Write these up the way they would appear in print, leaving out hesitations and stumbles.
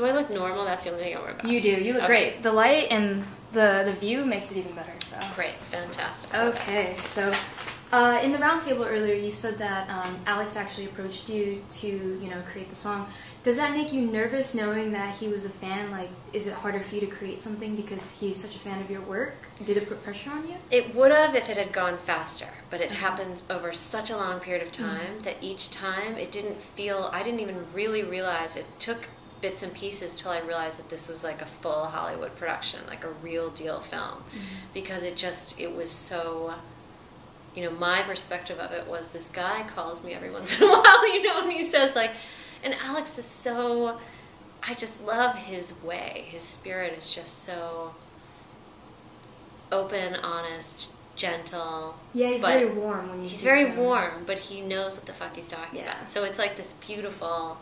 Do I look normal? That's the only thing I worry about. You do. You look great. The light and the view makes it even better. So great. Fantastic. Okay, so in the roundtable earlier, you said that Alex actually approached you to, create the song. Does that make you nervous knowing that he was a fan? Like, is it harder for you to create something because he's such a fan of your work? Did it put pressure on you? It would have if it had gone faster, but it happened over such a long period of time that each time I didn't even really realize. It took bits and pieces till I realized that this was like a full Hollywood production, like a real deal film, because it was so... my perspective of it was this guy calls me every once in a while, and he says like, and Alex is so, I just love his way. His spirit is just so open, honest, gentle. Yeah, he's very warm when you He's very warm, but he knows what the fuck he's talking about. So it's like this beautiful...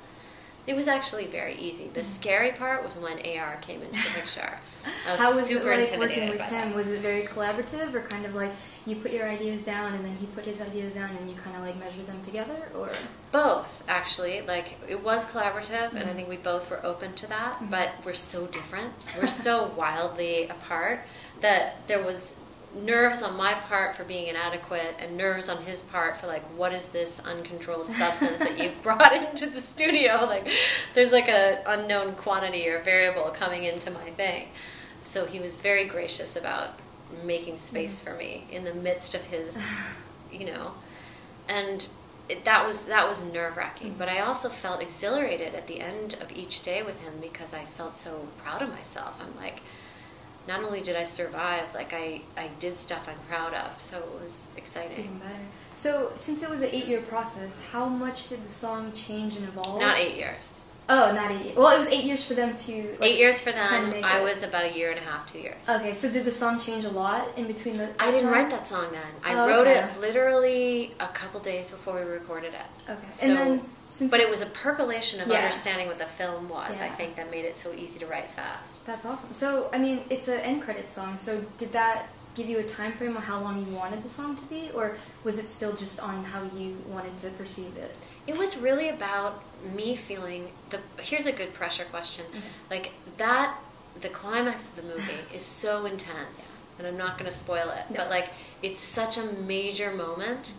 It was actually very easy. The scary part was when AR came into the picture. I was How was super it like intimidated working with by him? that. Was it very collaborative, or kind of like you put your ideas down and then he put his ideas down and you kind of like measure them together, or? Both, actually. Like, it was collaborative, and I think we both were open to that, but we're so different. We're so wildly apart that there was nerves on my part for being inadequate and nerves on his part for like, what is this uncontrolled substance that you've brought into the studio? Like, there's like a unknown quantity or variable coming into my thing. So he was very gracious about making space for me in the midst of his, and that was nerve-wracking. But I also felt exhilarated at the end of each day with him because I felt so proud of myself. I'm like, not only did I survive, like I did stuff I'm proud of, so it was exciting. It's even better. So, since it was an 8-year process, how much did the song change and evolve? Not 8 years. Oh, not 8 years. Well, it was 8 years for them to... Like, 8 years for them. kind of I was about a year and a half, 2 years. Okay, so did the song change a lot in between the... I didn't write that song then. I wrote it literally a couple days before we recorded it. Okay. So, and then, but it was a percolation of understanding what the film was, I think, that made it so easy to write fast. That's awesome. So, I mean, it's an end credit song, so did that give you a time frame on how long you wanted the song to be, or was it still just on how you wanted to perceive it? It was really about me feeling here's a good pressure question. Like the climax of the movie is so intense, and I'm not going to spoil it, but like it's such a major moment.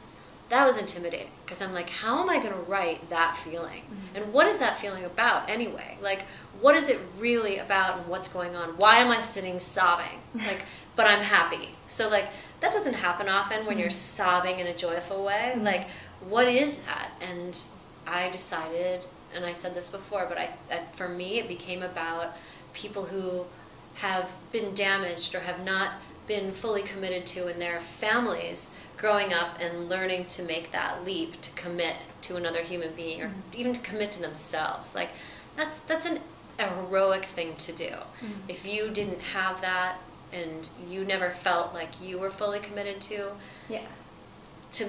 That was intimidating because I'm like, how am I going to write that feeling? And what is that feeling about anyway? Like, what is it really about and what's going on? Why am I sitting sobbing? Like, but I'm happy. So like, that doesn't happen often when you're sobbing in a joyful way. Like, what is that? And I decided, and I said this before, but for me, it became about people who have been damaged or have not been fully committed to in their families growing up and learning to make that leap to commit to another human being or even to commit to themselves. Like, that's a heroic thing to do. If you didn't have that and you never felt like you were fully committed to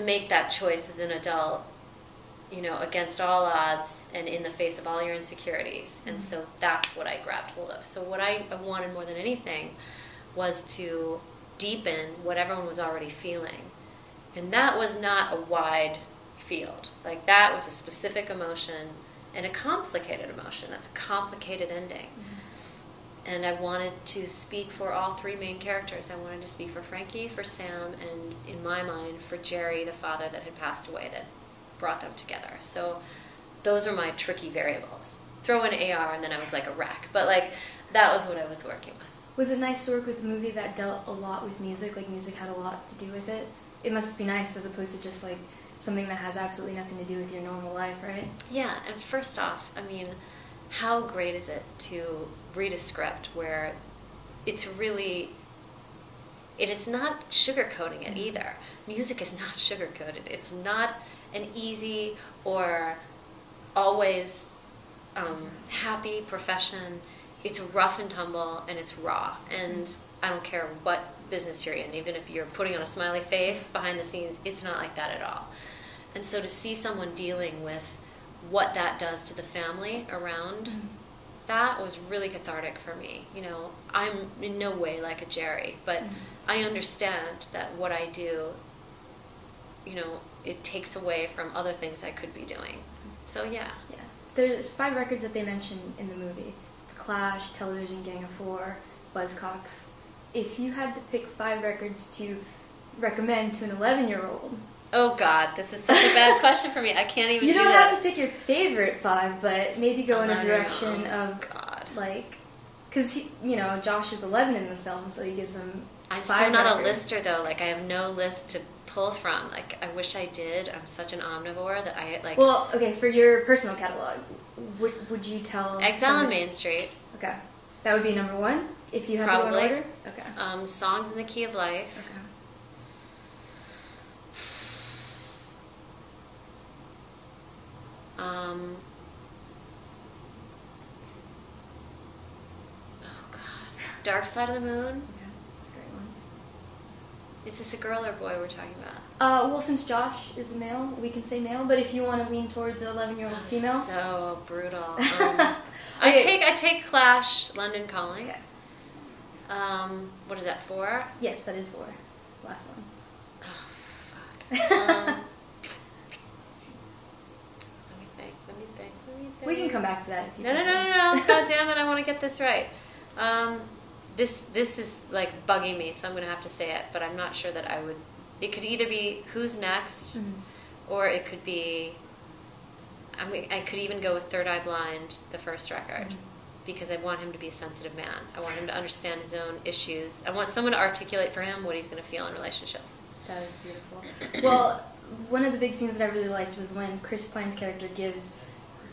make that choice as an adult, against all odds and in the face of all your insecurities. And so that's what I grabbed hold of. So what I wanted more than anything was to deepen what everyone was already feeling. And that was not a wide field. Like, that was a specific emotion and a complicated emotion. That's a complicated ending. And I wanted to speak for all three main characters. I wanted to speak for Frankie, for Sam, and in my mind, for Jerry, the father that had passed away that brought them together. So those were my tricky variables. Throw in AR and then I was like a wreck. But like, that was what I was working with. Was it nice to work with a movie that dealt a lot with music? Like, music had a lot to do with it? It must be nice as opposed to just like something that has absolutely nothing to do with your normal life, right? Yeah, and first off, I mean, how great is it to read a script where it's really... it's not sugarcoating it either. Music is not sugarcoated. It's not an easy or always happy profession. It's rough and tumble, and it's raw. And I don't care what business you're in, even if you're putting on a smiley face behind the scenes, it's not like that at all. And so to see someone dealing with what that does to the family around that was really cathartic for me. I'm in no way like a Jerry, but I understand that what I do, it takes away from other things I could be doing. So yeah. There's 5 records that they mention in the movie. Clash, Television, Gang of Four, Buzzcocks. If you had to pick 5 records to recommend to an 11-year-old. Oh God, this is such a bad question for me. I can't even. You don't do have this. to pick your favorite 5, but maybe go in a direction of God. like, because Josh is 11 in the film, so he gives him. I'm 5 so not records. a lister though. Like I have no list to pull from. Like I wish I did. I'm such an omnivore that I like. Well, okay, for your personal catalog, would you tell? Exile on Main Street. Okay, that would be number 1 if you had Probably. to go in order. Okay. Songs in the Key of Life. Okay. Oh God, Dark Side of the Moon. Okay, that's a great one. Is this a girl or boy we're talking about? Well, since Josh is a male, we can say male. But if you want to lean towards an 11-year-old female, So brutal. Okay. I take Clash, London Calling. Okay. What is that, 4? Yes, that is 4. Last one. Oh fuck. Let me think. We can come back to that if you. No. God damn it! I want to get this right. This is like bugging me, so I'm going to have to say it. But I'm not sure that I would. It could either be Who's Next, or it could be. I could even go with Third Eye Blind, the first record, because I want him to be a sensitive man. I want him to understand his own issues. I want someone to articulate for him what he's going to feel in relationships. That is beautiful. Well, one of the big scenes that I really liked was when Chris Pine's character gives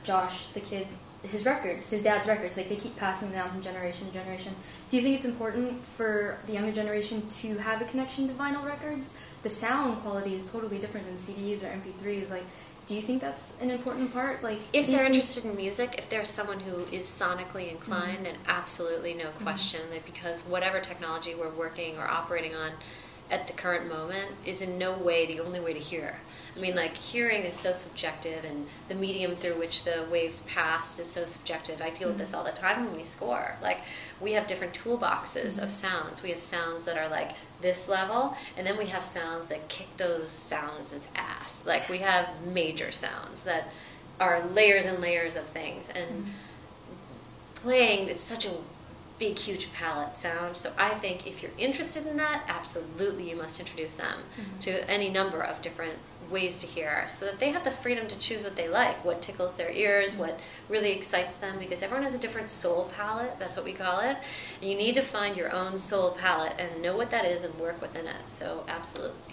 Josh, the kid, his records, his dad's records. Like, they keep passing them down from generation to generation. Do you think it's important for the younger generation to have a connection to vinyl records? The sound quality is totally different than CDs or MP3s. Like, do you think that's an important part? Like, if they're interested in music, if there's someone who is sonically inclined, then absolutely no question that, because whatever technology we're working or operating on at the current moment is in no way the only way to hear. I mean, like, hearing is so subjective, and the medium through which the waves pass is so subjective. I deal with this all the time when we score. Like, we have different toolboxes of sounds. We have sounds that are like this level, and then we have sounds that kick those sounds' ass. Like, we have major sounds that are layers and layers of things. And playing, it's such a big, huge palette sound. So I think if you're interested in that, absolutely you must introduce them to any number of different ways to hear, so that they have the freedom to choose what they like, what tickles their ears, what really excites them, because everyone has a different soul palette. That's what we call it. And you need to find your own soul palette and know what that is and work within it. So absolutely.